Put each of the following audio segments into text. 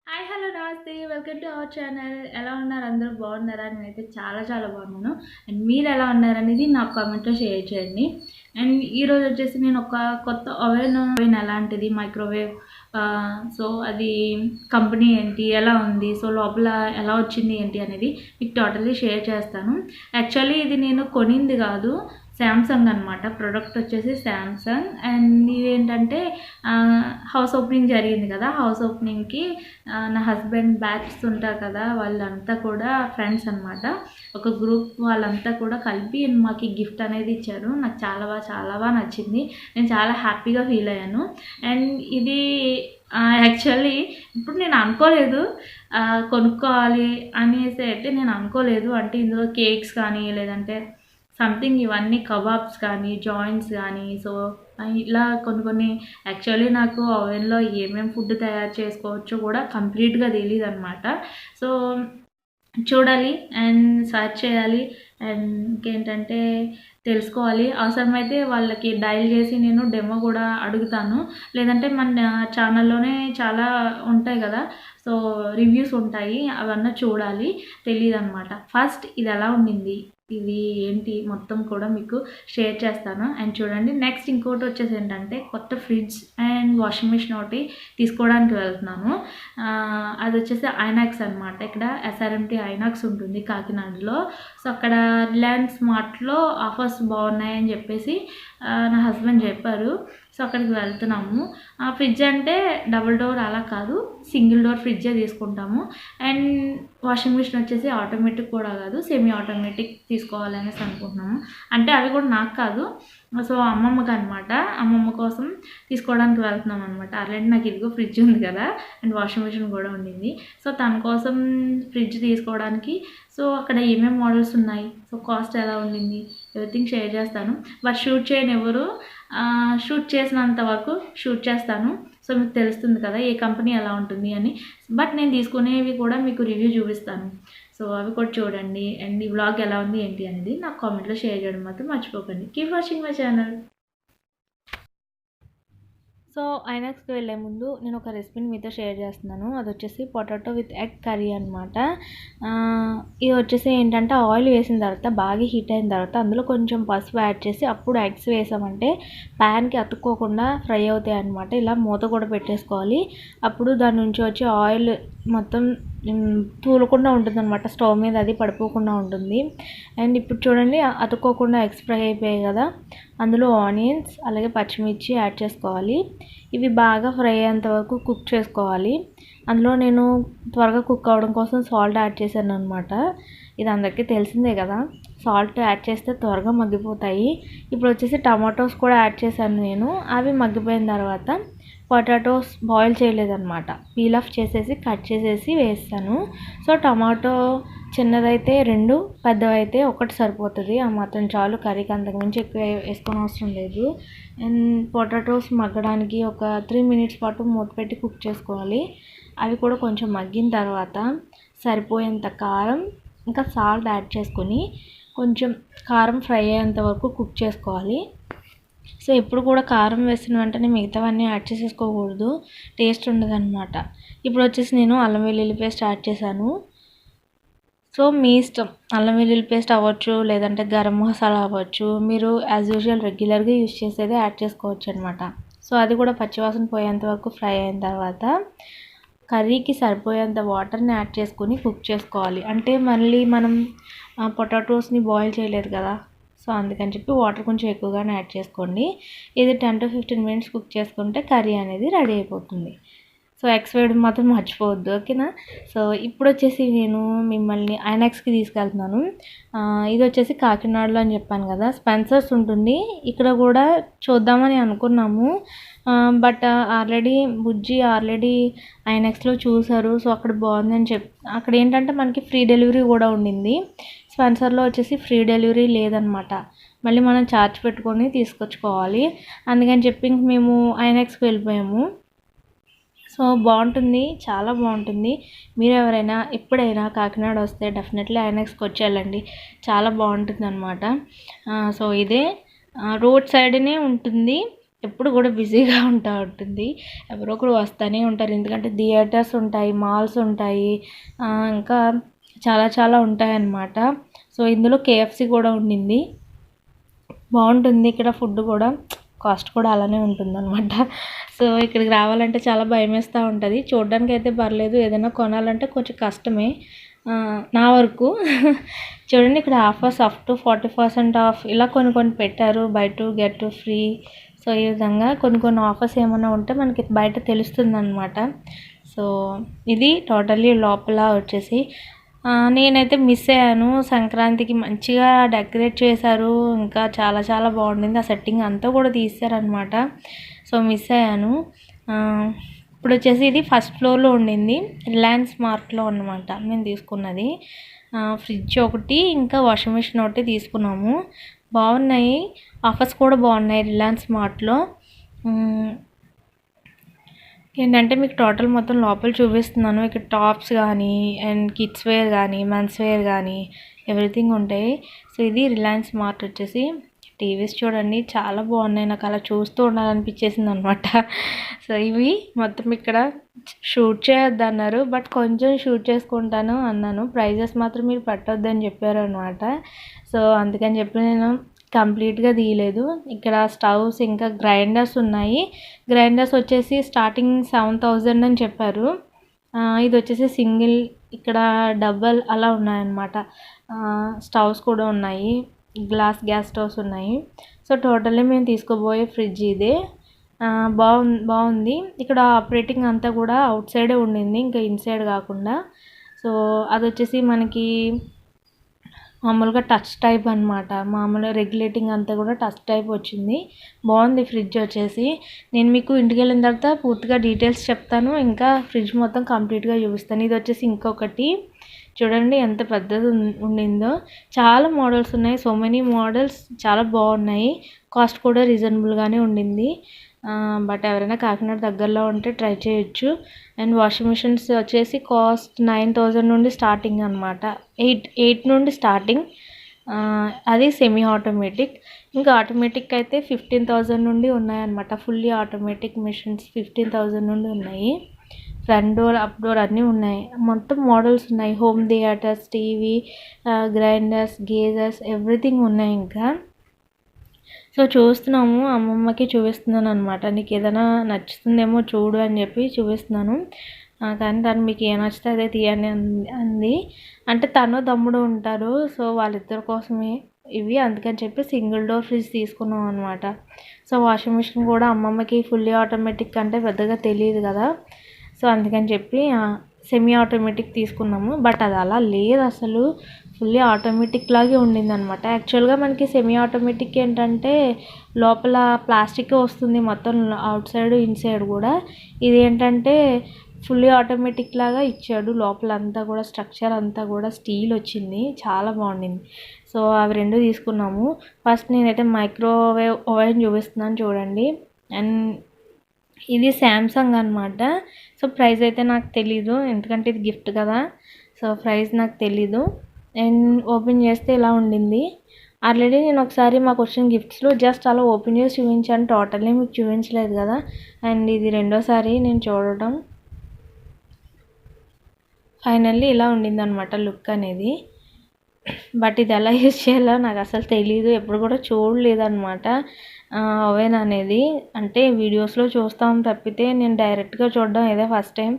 Hi hello నమస్తే welcome to our channel. ఎలా ఉన్నారు? అందరూ బాగున్నారా? నేనైతే చాలా చాలా బాగున్నాను. అండ్ మీరు ఎలా ఉన్నారనేది నాకు కామెంట్లో షేర్ చేయండి. అండ్ ఈరోజు వచ్చేసి నేను ఒక కొత్త ఓవెన్ ఎలాంటిది మైక్రోవేవ్, సో అది కంపెనీ ఏంటి, ఎలా ఉంది, సో లోపల ఎలా వచ్చింది ఏంటి అనేది మీకు టోటల్లీ షేర్ చేస్తాను. యాక్చువల్లీ ఇది నేను కొనింది కాదు, శాంసంగ్ అనమాట. ప్రోడక్ట్ వచ్చేసి శాంసంగ్. అండ్ ఇదేంటంటే హౌస్ ఓపెనింగ్ జరిగింది కదా, హౌస్ ఓపెనింగ్కి నా హస్బెండ్ బ్యాచ్స్ ఉంటారు కదా, వాళ్ళంతా కూడా ఫ్రెండ్స్ అనమాట. ఒక గ్రూప్ వాళ్ళంతా కూడా కలిపి మాకు ఈ గిఫ్ట్ అనేది ఇచ్చారు. నాకు చాలా బాగా నచ్చింది. నేను చాలా హ్యాపీగా ఫీల్ అయ్యాను. అండ్ ఇది యాక్చువల్లీ ఇప్పుడు నేను అనుకోలేదు కొనుక్కోవాలి అనేసి అయితే నేను అనుకోలేదు. అంటే ఇందులో కేక్స్ కానీ లేదంటే సంథింగ్ ఇవన్నీ కబాబ్స్ కానీ జాయింట్స్ కానీ, సో ఇలా కొన్ని యాక్చువల్లీ నాకు ఓవెన్లో ఏమేమి ఫుడ్ తయారు చేసుకోవచ్చో కూడా కంప్లీట్గా తెలియదు అనమాట. సో చూడాలి అండ్ సర్చ్ చేయాలి అండ్ ఇంకేంటంటే తెలుసుకోవాలి. అవసరమైతే వాళ్ళకి డయల్ చేసి నేను డెమో కూడా అడుగుతాను. లేదంటే మన ఛానల్లోనే చాలా ఉంటాయి కదా, సో రివ్యూస్ ఉంటాయి, అవన్నీ చూడాలి. తెలియదు అనమాట. ఫస్ట్ ఇది ఎలా ఉండింది, ఇది ఏంటి మొత్తం కూడా మీకు షేర్ చేస్తాను. అండ్ చూడండి, నెక్స్ట్ ఇంకోటి వచ్చేసి ఏంటంటే కొత్త ఫ్రిడ్జ్ అండ్ వాషింగ్ మిషన్ ఒకటి తీసుకోవడానికి వెళ్తున్నాను. అది వచ్చేసి ఐనాక్స్ అనమాట. ఇక్కడ ఎస్ఆర్ఎంటీ ఐనాక్స్ ఉంటుంది కాకినాడలో. సో అక్కడ రిలయన్స్ స్మార్ట్లో ఆఫర్స్ బాగున్నాయని చెప్పేసి నా హస్బెండ్ చెప్పారు. సో అక్కడికి వెళ్తున్నాము. ఆ ఫ్రిడ్జ్ అంటే డబుల్ డోర్ అలా కాదు, సింగిల్ డోర్ ఫ్రిడ్జే తీసుకుంటాము. అండ్ వాషింగ్ మిషన్ వచ్చేసి ఆటోమేటిక్ కూడా కాదు, సెమీ ఆటోమేటిక్ తీసుకోవాలనేసి అనుకుంటున్నాము. అంటే అవి కూడా నాకు కాదు, సో అమ్మమ్మకి అనమాట. అమ్మమ్మ కోసం తీసుకోవడానికి వెళ్తున్నాం అనమాట. ఆల్రెడీ నాకు ఇదిగో ఫ్రిడ్జ్ ఉంది కదా అండ్ వాషింగ్ మిషన్ కూడా ఉండింది. సో తన కోసం ఫ్రిడ్జ్ తీసుకోవడానికి. సో అక్కడ ఏమేమి మోడల్స్ ఉన్నాయి, సో కాస్ట్ ఎలా ఉండింది, ఎవ్రీథింగ్ షేర్ చేస్తాను. బట్ షూట్ చేయని ఎవరు, షూట్ చేసినంత వరకు షూట్ చేస్తాను. సో మీకు తెలుస్తుంది కదా ఏ కంపెనీ ఎలా ఉంటుంది అని. బట్ నేను తీసుకునేవి కూడా మీకు రివ్యూ చూపిస్తాను. సో అవి కూడా చూడండి. అండ్ ఈ వ్లాగ్ ఎలా ఉంది ఏంటి అనేది నాకు కామెంట్లో షేర్ చేయడం మాత్రం మర్చిపోకండి. Keep watching my channel. So ఐనాక్స్కి వెళ్ళే ముందు నేను ఒక రెసిపీని మీతో షేర్ చేస్తున్నాను. అది వచ్చేసి పొటాటో విత్ ఎగ్ కర్రీ అనమాట. ఇది వచ్చేసి ఏంటంటే ఆయిల్ వేసిన తర్వాత బాగా హీట్ అయిన తర్వాత అందులో కొంచెం పసుపు యాడ్ చేసి అప్పుడు ఎగ్స్ వేసామంటే ప్యాన్కి అతుక్కోకుండా ఫ్రై అవుతాయి అనమాట. ఇలా మూత కూడా పెట్టేసుకోవాలి. అప్పుడు దాని నుంచి వచ్చి ఆయిల్ మొత్తం తూలకుండా ఉంటుంది అనమాట. స్టవ్ మీద అది పడిపోకుండా ఉంటుంది. అండ్ ఇప్పుడు చూడండి, అతుక్కోకుండా ఎగ్స్ ఫ్రై అయిపోయాయి కదా, అందులో ఆనియన్స్ అలాగే పచ్చిమిర్చి యాడ్ చేసుకోవాలి. ఇవి బాగా ఫ్రై అయ్యేంత వరకు కుక్ చేసుకోవాలి. అందులో నేను త్వరగా కుక్ అవ్వడం కోసం సాల్ట్ యాడ్ చేశాను అనమాట. ఇది అందరికీ తెలిసిందే కదా, సాల్ట్ యాడ్ చేస్తే త్వరగా మగ్గిపోతాయి. ఇప్పుడు వచ్చేసి టమాటోస్ కూడా యాడ్ చేశాను నేను. అవి మగ్గిపోయిన తర్వాత పొటాటోస్ బాయిల్ చేయలేదన్నమాట, పీల్ ఆఫ్ చేసేసి కట్ చేసేసి వేస్తాను. సో టమాటో చిన్నదైతే 2, పెద్దవైతే 1 సరిపోతుంది. ఆ మాత్రం చాలు కర్రీకి, అంతకుమించి ఎక్కువ వేసుకొని అవసరం లేదు. అండ్ పొటాటోస్ మగ్గడానికి ఒక 3 మినిట్స్ పాటు మూత పెట్టి కుక్ చేసుకోవాలి. అవి కూడా కొంచెం మగ్గిన తర్వాత సరిపోయేంత కారం ఇంకా సాల్ట్ యాడ్ చేసుకొని కొంచెం కారం ఫ్రై అయ్యేంత వరకు కుక్ చేసుకోవాలి. సో ఎప్పుడు కూడా కారం వేసిన వెంటనే మిగతావన్నీ యాడ్ చేసేసుకోకూడదు, టేస్ట్ ఉండదన్నమాట. ఇప్పుడు వచ్చేసి నేను అల్లం వెల్లుల్లి పేస్ట్ యాడ్ చేశాను. సో మీ ఇష్టం, అల్లం వెల్లుల్లి పేస్ట్ అవ్వచ్చు లేదంటే గరం మసాలా అవ్వచ్చు, మీరు యాజ్ యూజువల్ రెగ్యులర్గా యూజ్ చేసేది యాడ్ చేసుకోవచ్చు అనమాట. సో అది కూడా పచ్చివాసన పోయేంత వరకు ఫ్రై అయిన తర్వాత కర్రీకి సరిపోయేంత వాటర్ని యాడ్ చేసుకొని కుక్ చేసుకోవాలి. అంటే మళ్ళీ మనం పొటాటోస్ని బాయిల్ చేయలేదు కదా, సో అందుకని చెప్పి వాటర్ కొంచెం ఎక్కువగానే యాడ్ చేసుకోండి. ఇది 10 to 15 మినిట్స్ కుక్ చేసుకుంటే కర్రీ అనేది రెడీ అయిపోతుంది. సో ఎగ్స్ వేయడం మాత్రం మర్చిపోవద్దు, ఓకేనా. సో ఇప్పుడు వచ్చేసి నేను మిమ్మల్ని ఐనాక్స్కి తీసుకెళ్తున్నాను. ఇది వచ్చేసి కాకినాడలో అని చెప్పాను కదా, స్పెన్సర్స్ ఉంటుంది. ఇక్కడ కూడా చూద్దామని అనుకున్నాము. బట్ బుజ్జి ఆల్రెడీ ఐనాక్స్లో చూసారు. సో అక్కడ బాగుందని అక్కడ ఏంటంటే మనకి ఫ్రీ డెలివరీ కూడా ఉండింది. స్పెన్సర్లో వచ్చేసి ఫ్రీ డెలివరీ లేదనమాట, మళ్ళీ మనం ఛార్జ్ పెట్టుకొని తీసుకొచ్చుకోవాలి. అందుకని చెప్పి మేము ఐనాక్స్కి వెళ్ళిపోయాము. సో బాగుంటుంది, చాలా బాగుంటుంది. మీరు ఎవరైనా ఎప్పుడైనా కాకినాడ వస్తే డెఫినెట్లీ ఐనాక్స్కి వచ్చి వెళ్ళండి, చాలా బాగుంటుంది అనమాట. సో ఇదే రోడ్ సైడ్నే ఉంటుంది. ఎప్పుడు కూడా బిజీగా ఉంటుంది. ఎవరో ఒకరు వస్తూనే ఉంటారు. ఎందుకంటే థియేటర్స్ ఉంటాయి, మాల్స్ ఉంటాయి, ఇంకా చాలా చాలా ఉంటాయన్నమాట. సో ఇందులో కేఎఫ్సి కూడా ఉండింది. బాగుంటుంది ఇక్కడ ఫుడ్ కూడా, కాస్ట్ కూడా అలానే ఉంటుందన్నమాట. సో ఇక్కడికి రావాలంటే చాలా భయమేస్తూ ఉంటుంది. చూడడానికి అయితే పర్లేదు, ఏదైనా కొనాలంటే కొంచెం కష్టమే నా వరకు. చూడండి ఇక్కడ ఆఫర్స్ అప్ టు 40% ఆఫ్ ఇలా కొన్ని పెట్టారు. By 2 get 2 free. సో ఈ విధంగా కొన్ని ఆఫర్స్ ఏమైనా ఉంటే మనకి బయట తెలుస్తుందన్నమాట. సో ఇది టోటల్లీ లోపల వచ్చేసి నేనైతే మిస్ అయ్యాను. సంక్రాంతికి మంచిగా డెకరేట్ చేశారు, ఇంకా చాలా చాలా బాగుండింది. ఆ సెట్టింగ్ అంతా కూడా తీశారనమాట. సో మిస్ అయ్యాను. ఇప్పుడు వచ్చేసి ఇది ఫస్ట్ ఫ్లోర్లో ఉండింది, రిలయన్స్ మార్ట్లో అనమాట నేను తీసుకున్నది. ఫ్రిడ్జ్ ఒకటి, ఇంకా వాషింగ్ మిషన్ ఒకటి తీసుకున్నాము. బాగున్నాయి, ఆఫర్స్ కూడా బాగున్నాయి రిలయన్స్ మార్ట్లో. ఏంటంటే మీకు టోటల్ మొత్తం లోపల చూపిస్తున్నాను. ఇక్కడ టాప్స్ కానీ అండ్ కిడ్స్ వేర్ కానీ మెన్స్ వేర్ కానీ ఎవ్రీథింగ్ ఉంటాయి. సో ఇది రిలయన్స్ మార్ట్ వచ్చేసి. టీవీస్ చూడండి చాలా బాగున్నాయి, నాకు అలా చూస్తూ ఉండాలనిపించేసింది అనమాట. సో ఇవి మొత్తం ఇక్కడ షూట్ చేయొద్దు అన్నారు, బట్ కొంచెం షూట్ చేసుకుంటాను అన్నాను. ప్రైజెస్ మాత్రం మీరు పెట్టొద్దని చెప్పారు అనమాట. సో అందుకని చెప్పి నేను కంప్లీట్గా తీయలేదు. ఇక్కడ స్టవ్స్ ఇంకా గ్రైండర్స్ ఉన్నాయి. గ్రైండర్స్ వచ్చేసి స్టార్టింగ్ 7,000 అని చెప్పారు. ఇది వచ్చేసి సింగిల్, ఇక్కడ డబల్ అలా ఉన్నాయన్నమాట. స్టవ్స్ కూడా ఉన్నాయి, గ్యాస్ స్టవ్స్ ఉన్నాయి. సో టోటల్లీ మేము తీసుకోబోయే ఫ్రిడ్జ్ ఇదే. బాగుంది. ఇక్కడ ఆపరేటింగ్ అంతా కూడా అవుట్ సైడే ఉండింది, ఇంకా ఇన్సైడ్ కాకుండా. సో అది వచ్చేసి మనకి మామూలుగా టచ్ టైప్ అనమాట. మామూలుగా రెగ్యులేటింగ్ అంతా కూడా టచ్ టైప్ వచ్చింది. బాగుంది ఫ్రిడ్జ్ వచ్చేసి. నేను మీకు ఇంటికి వెళ్ళిన తర్వాత పూర్తిగా డీటెయిల్స్ చెప్తాను, ఇంకా ఫ్రిడ్జ్ మొత్తం కంప్లీట్గా చూపిస్తాను. ఇది వచ్చేసి ఇంకొకటి చూడండి ఎంత పెద్దది ఉండిందో. చాలా మోడల్స్ ఉన్నాయి, సో మెనీ మోడల్స్, చాలా బాగున్నాయి. కాస్ట్ కూడా రీజనబుల్గానే ఉండింది. బట్ ఎవరైనా కాకినాడ దగ్గరలో ఉంటే ట్రై చేయొచ్చు. అండ్ వాషింగ్ మిషన్స్ వచ్చేసి కాస్ట్ 9,000 నుండి స్టార్టింగ్ అనమాట. 8 నుండి స్టార్టింగ్. అది సెమీ ఆటోమేటిక్. ఇంకా ఆటోమేటిక్ అయితే 15,000 నుండి ఉన్నాయన్నమాట. ఫుల్లీ ఆటోమేటిక్ మిషన్స్ 15,000 నుండి ఉన్నాయి. ఫ్రంట్ డోర్, అప్ డోర్ అన్నీ ఉన్నాయి. మొత్తం మోడల్స్ ఉన్నాయి. Home theatres, TV, grinders, geysers everything ఉన్నాయి. ఇంకా సో చూస్తున్నాము, అమ్మమ్మకి చూపిస్తున్నాను అనమాట. నీకు ఏదైనా నచ్చుతుందేమో చూడు అని చెప్పి చూపిస్తున్నాను. కానీ తను మీకు ఏ నచ్చితే అదే తీయండి అంది. అంటే తను తమ్ముడు ఉంటారు, సో వాళ్ళిద్దరి కోసమే ఇవి, అందుకని చెప్పి సింగిల్ డోర్ ఫ్రిడ్జ్ తీసుకున్నాం అనమాట. సో వాషింగ్ మిషన్ కూడా అమ్మమ్మకి ఫుల్లీ ఆటోమేటిక్ అంటే పెద్దగా తెలియదు కదా, సో అందుకని చెప్పి సెమీ ఆటోమేటిక్ తీసుకున్నాము. బట్ అది అలా లేదు, అసలు ఫుల్లీ ఆటోమేటిక్ లాగే ఉండింది అనమాట. యాక్చువల్గా మనకి సెమీ ఆటోమేటిక్ ఏంటంటే లోపల ప్లాస్టిక్ వస్తుంది మొత్తం, అవుట్ సైడ్ ఇన్సైడ్ కూడా. ఇది ఏంటంటే ఫుల్లీ ఆటోమేటిక్ లాగా ఇచ్చాడు. లోపల అంతా కూడా స్ట్రక్చర్ అంతా కూడా స్టీల్ వచ్చింది, చాలా బాగుండింది. సో అవి రెండు తీసుకున్నాము. ఫస్ట్ నేనైతే మైక్రోవేవ్ ఓవెన్ చూపిస్తున్నాను చూడండి. అండ్ ఇది శాంసంగ్ అనమాట. సో ప్రైస్ అయితే నాకు తెలీదు, ఎందుకంటే ఇది గిఫ్ట్ కదా, సో ప్రైస్ నాకు తెలీదు. అండ్ ఓపెన్ చేస్తే ఇలా ఉండింది. ఆల్రెడీ నేను ఒకసారి మాకు వచ్చిన గిఫ్ట్స్లో జస్ట్ అలా ఓపెన్ చేసి చూపించాను, టోటల్లీ మీకు చూపించలేదు కదా. అండ్ ఇది రెండోసారి నేను చూడటం. ఫైనల్లీ ఇలా ఉండింది అనమాట లుక్ అనేది. బట్ ఇది ఎలా యూజ్ చేయాలో నాకు అసలు తెలీదు, ఎప్పుడు కూడా చూడలేదన్నమాట ఓవెన్ అనేది. అంటే వీడియోస్లో చూస్తాం తప్పితే నేను డైరెక్ట్గా చూడడం ఇదే ఫస్ట్ టైం.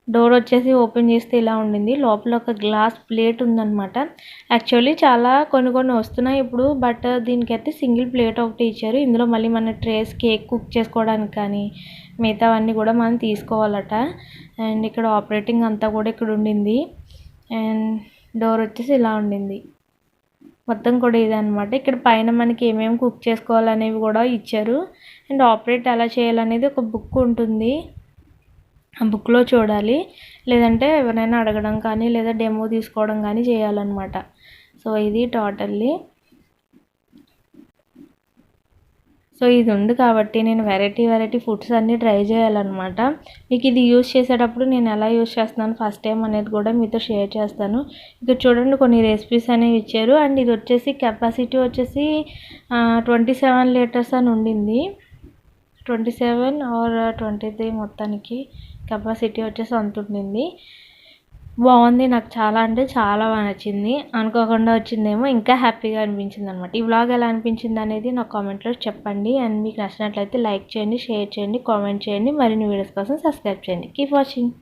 డోర్ వచ్చేసి ఓపెన్ చేస్తే ఇలా ఉండింది. లోపల ఒక గ్లాస్ ప్లేట్ ఉందన్నమాట. యాక్చువల్లీ చాలా కొన్ని వస్తున్నాయి ఇప్పుడు, బట్ దీనికైతే సింగిల్ ప్లేట్ ఒకటి ఇచ్చారు. ఇందులో మళ్ళీ మన ట్రేస్, కేక్ కుక్ చేసుకోవడానికి కానీ మిగతావన్నీ కూడా మనం తీసుకోవాలట. అండ్ ఇక్కడ ఆపరేటింగ్ అంతా కూడా ఇక్కడ ఉండింది. అండ్ డోర్ వచ్చేసి ఇలా ఉండింది మొత్తం కూడా ఇదే అనమాట. ఇక్కడ పైన మనకి ఏమేమి కుక్ చేసుకోవాలనేవి కూడా ఇచ్చారు. అండ్ ఆపరేట్ ఎలా చేయాలనేది ఒక బుక్ ఉంటుంది, ఆ బుక్లో చూడాలి, లేదంటే ఎవరైనా అడగడం కానీ లేదా డెమో తీసుకోవడం కానీ చేయాలన్నమాట. సో ఇది టోటల్లీ. సో ఇది ఉంది కాబట్టి నేను వెరైటీ ఫుడ్స్ అన్నీ ట్రై చేయాలన్నమాట. మీకు ఇది యూస్ చేసేటప్పుడు నేను ఎలా యూస్ చేస్తున్నాను ఫస్ట్ టైం అనేది కూడా మీతో షేర్ చేస్తాను. ఇక్కడ చూడండి కొన్ని రెసిపీస్ అనేవి ఇచ్చారు. అండ్ ఇది వచ్చేసి కెపాసిటీ వచ్చేసి 27 లీటర్స్ అని ఉండింది. 27 ఆర్ 23 మొత్తానికి కెపాసిటీ వచ్చేసి అంత ఉండింది. బాగుంది. నాకు చాలా అంటే చాలా బాగా నచ్చింది. అనుకోకుండా వచ్చిందేమో ఇంకా హ్యాపీగా అనిపించింది అనమాట. ఈ వ్లాగ్ ఎలా అనిపించింది అనేది నాకు కామెంట్లో చెప్పండి. అండ్ మీకు నచ్చినట్లయితే లైక్ చేయండి, షేర్ చేయండి, కామెంట్ చేయండి. మరిన్ని వీడియోస్ కోసం సబ్స్క్రైబ్ చేయండి. Keep watching.